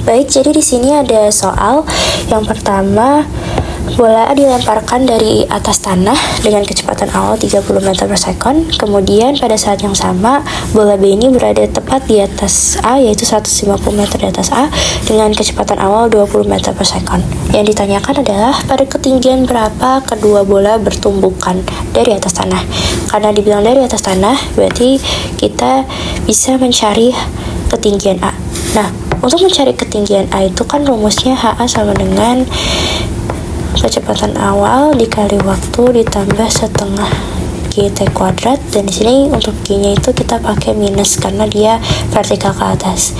Baik, jadi di sini ada soal. Yang pertama, bola dilemparkan dari atas tanah dengan kecepatan awal 30 meter per second. Kemudian pada saat yang sama, bola B ini berada tepat di atas A, yaitu 150 meter di atas A, dengan kecepatan awal 20 meter per second. Yang ditanyakan adalah pada ketinggian berapa kedua bola bertumbukan dari atas tanah. Karena dibilang dari atas tanah, berarti kita bisa mencari ketinggian A. Nah, untuk mencari ketinggian A itu kan rumusnya HA sama dengan kecepatan awal dikali waktu ditambah setengah GT kuadrat, dan di sini untuk G-nya itu kita pakai minus karena dia vertikal ke atas.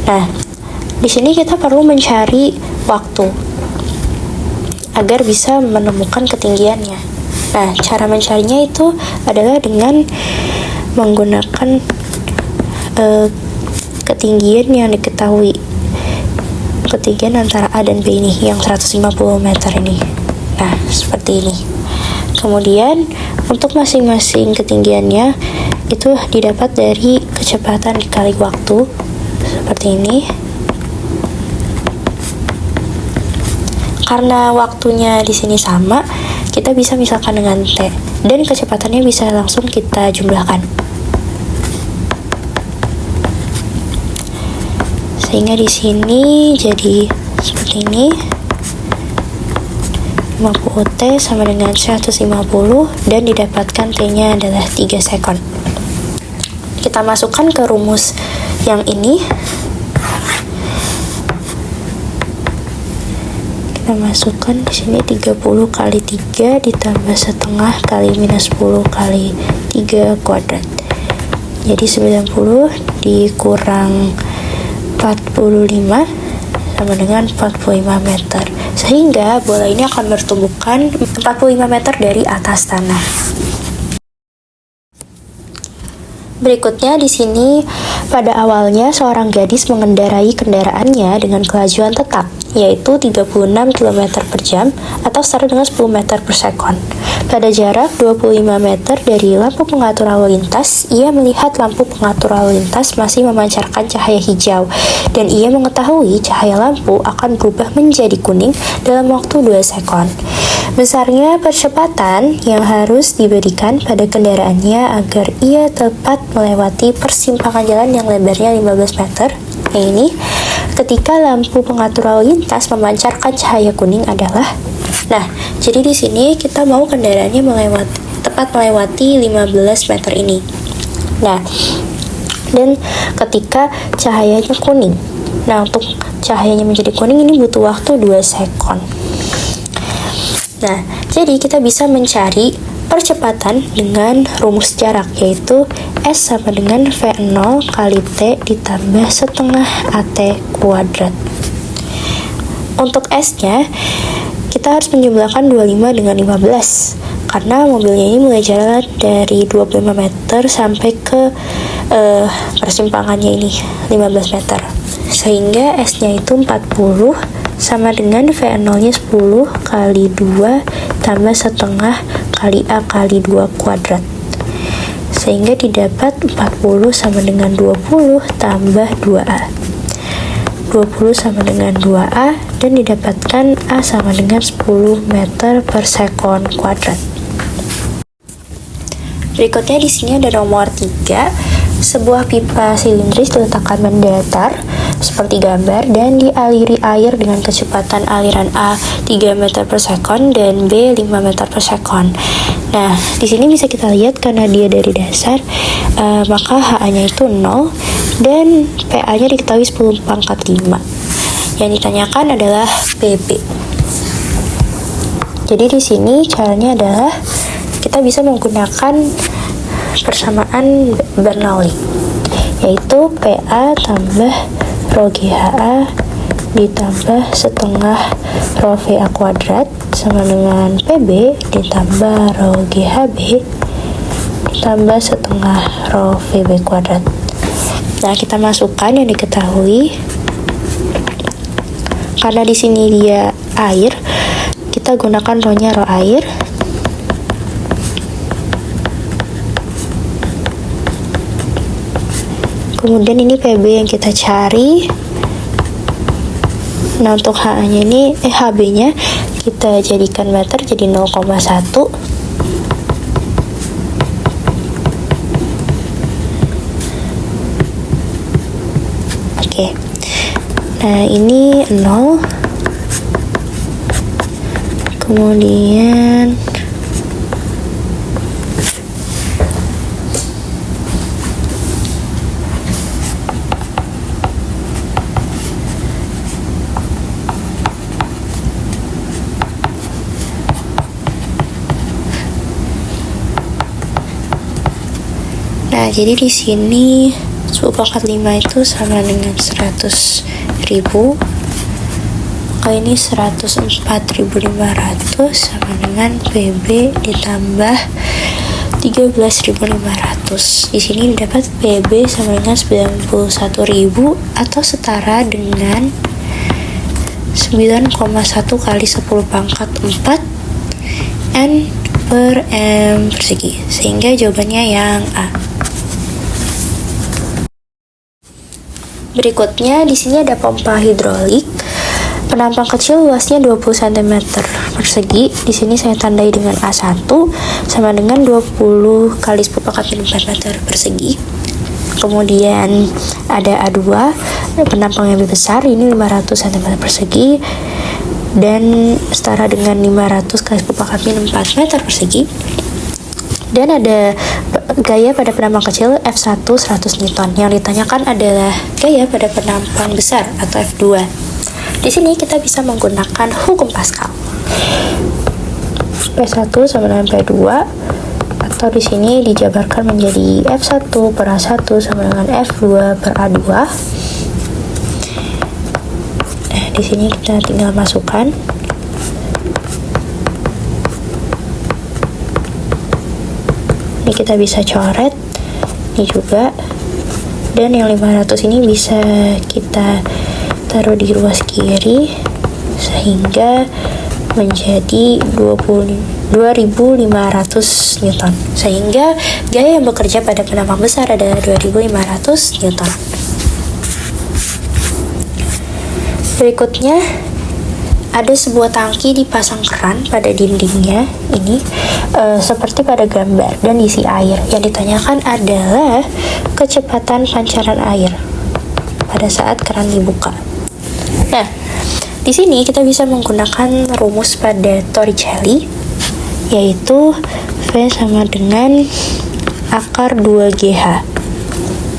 Nah, di sini kita perlu mencari waktu agar bisa menemukan ketinggiannya. Nah, cara mencarinya itu adalah dengan menggunakan ketinggian yang diketahui, ketinggian antara A dan B ini yang 150 meter ini. Nah, seperti ini. Kemudian untuk masing-masing ketinggiannya itu didapat dari kecepatan dikali waktu, seperti ini. Karena waktunya di sini sama, kita bisa misalkan dengan T, dan kecepatannya bisa langsung kita jumlahkan. Sehingga di sini jadi seperti ini. 50 T sama dengan 150, dan didapatkan T-nya adalah 3 sekon. Kita masukkan ke rumus yang ini. Kita masukkan di sini 30 kali 3 ditambah setengah kali minus 10 kali 3 kuadrat. Jadi 90 dikurang 45 sama dengan 45 meter. Sehingga bola ini akan bertumbukan 45 meter dari atas tanah. Berikutnya di sini pada awalnya seorang gadis mengendarai kendaraannya dengan kelajuan tetap, yaitu 36 km per jam atau setara dengan 10 meter per sekon. Pada jarak 25 meter dari lampu pengatur lalu lintas, ia melihat lampu pengatur lalu lintas masih memancarkan cahaya hijau, dan ia mengetahui cahaya lampu akan berubah menjadi kuning dalam waktu 2 sekon. Besarnya percepatan yang harus diberikan pada kendaraannya agar ia tepat melewati persimpangan jalan yang lebarnya 15 meter. Yang ini, ketika lampu pengatur lalu lintas memancarkan cahaya kuning adalah. Nah, jadi di sini kita mau kendaraannya tepat melewati 15 meter ini. Nah, dan ketika cahayanya kuning. Nah, untuk cahayanya menjadi kuning ini butuh waktu 2 sekon. Nah, jadi kita bisa mencari percepatan dengan rumus jarak, yaitu S sama dengan V0 kali T ditambah setengah AT kuadrat. Untuk S-nya, kita harus menjumlahkan 25 dengan 15, karena mobilnya ini mulai jalan dari 25 meter sampai ke persimpangannya ini 15 meter. Sehingga S-nya itu 40 sama dengan V0-nya 10 kali 2 tambah setengah kali A kali 2 kuadrat. Sehingga didapat 40 sama dengan 20 tambah 2A. 20 sama dengan 2A, dan didapatkan A sama dengan 10 meter per sekon kuadrat. Berikutnya di sini ada nomor 3. Sebuah pipa silindris diletakkan mendatar seperti gambar dan dialiri air dengan kecepatan aliran A 3 meter per sekon dan B 5 meter per sekon. Nah, di sini bisa kita lihat karena dia dari dasar, maka HA-nya itu 0 dan PA-nya diketahui 10 pangkat 5. Yang ditanyakan adalah PB. Jadi di sini caranya adalah kita bisa menggunakan persamaan Bernoulli, yaitu PA tambah rho GHA ditambah setengah rho VA kuadrat sama dengan PB ditambah rho GHB ditambah setengah rho VB kuadrat. Nah, kita masukkan yang diketahui. Karena di sini dia air, kita gunakan rho-nya rho air. Kemudian ini PB yang kita cari. Nah, untuk HB-nya kita jadikan meter jadi 0,1. Oke. Nah, ini 0. Kemudian jadi di sini 10/5 itu sama dengan 100.000. Maka ini 104.500 sama dengan PB ditambah 13.500. Di sini dapat PB sama dengan 91.000 atau setara dengan 9,1 kali 10 pangkat 4 N per M persegi. Sehingga jawabannya yang A. Berikutnya di sini ada pompa hidrolik. Penampang kecil luasnya 20 cm persegi. Di sini saya tandai dengan A1 sama dengan 20 kali 10 pangkat 4 meter persegi. Kemudian ada A2, penampang yang lebih besar, ini 500 cm persegi dan setara dengan 500 kali 10 pangkat 4 meter persegi. Dan ada gaya pada penampang kecil F1 100 Newton. Yang ditanyakan adalah gaya pada penampang besar atau F2. Di sini kita bisa menggunakan hukum Pascal. P1 sama dengan P2 atau di sini dijabarkan menjadi F1 per A1 sama dengan F2 per A2. Nah, di sini kita tinggal masukkan. Ini kita bisa coret, ini juga, dan yang 500 ini bisa kita taruh di ruas kiri sehingga menjadi 2500 Newton, sehingga gaya yang bekerja pada penampang besar adalah 2500 Newton. Berikutnya ada sebuah tangki dipasang keran pada dindingnya ini seperti pada gambar dan isi air. Yang ditanyakan adalah kecepatan pancaran air pada saat keran dibuka. Nah, di sini kita bisa menggunakan rumus pada Torricelli, yaitu V sama dengan akar 2GH.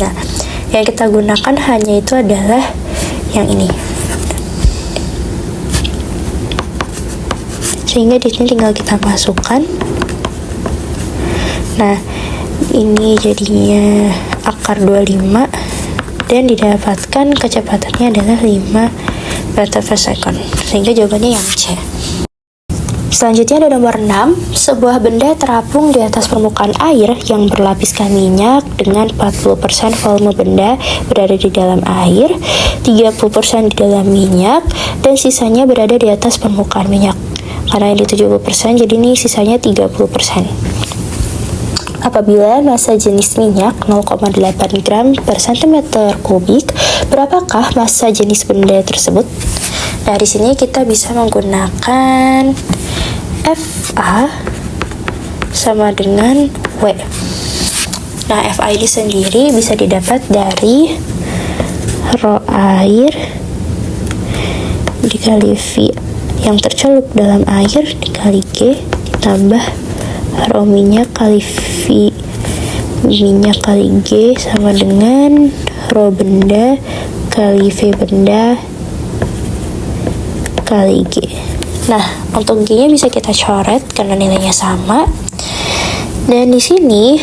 Nah, yang kita gunakan hanya itu adalah yang ini. Sehingga di sini tinggal kita masukkan. Nah, ini jadinya akar 25 dan didapatkan kecepatannya adalah 5 meter per second. Sehingga jawabannya yang C. Selanjutnya ada nomor 6, sebuah benda terapung di atas permukaan air yang berlapiskan minyak dengan 40% volume benda berada di dalam air, 30% di dalam minyak, dan sisanya berada di atas permukaan minyak. Karena ini 70%, jadi ini sisanya 30%. Apabila massa jenis minyak 0,8 gram per cm kubik, berapakah massa jenis benda tersebut? Nah, di sini kita bisa menggunakan FA sama dengan W. Nah, FA ini sendiri bisa didapat dari rho air dikali V yang tercelup dalam air dikali G ditambah rho minyak kali V minyak kali G sama dengan rho benda kali V benda kali G. Nah, untuk G-nya bisa kita coret karena nilainya sama. Dan di sini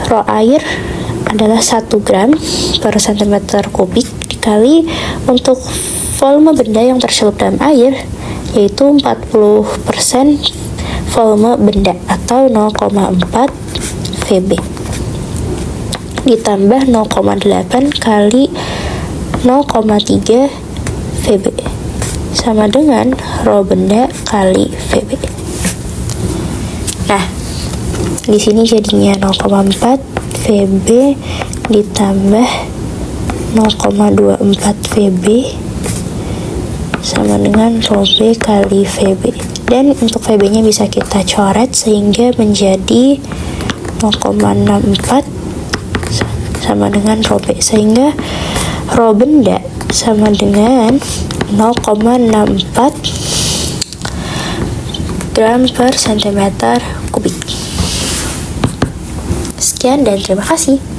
rho air adalah 1 gram per cm kubik dikali untuk volume benda yang tercelup dalam air, yaitu 40% volume benda atau 0,4 VB ditambah 0,8 kali 0,3 VB sama dengan rho benda kali VB. Nah, di sini jadinya 0,4 VB ditambah 0,24 VB sama dengan rho B kali VB. Dan untuk VB nya bisa kita coret sehingga menjadi 0,64 sama dengan rho B, sehingga rho benda sama dengan 0,64 gram per cm kubik. Sekian dan terima kasih.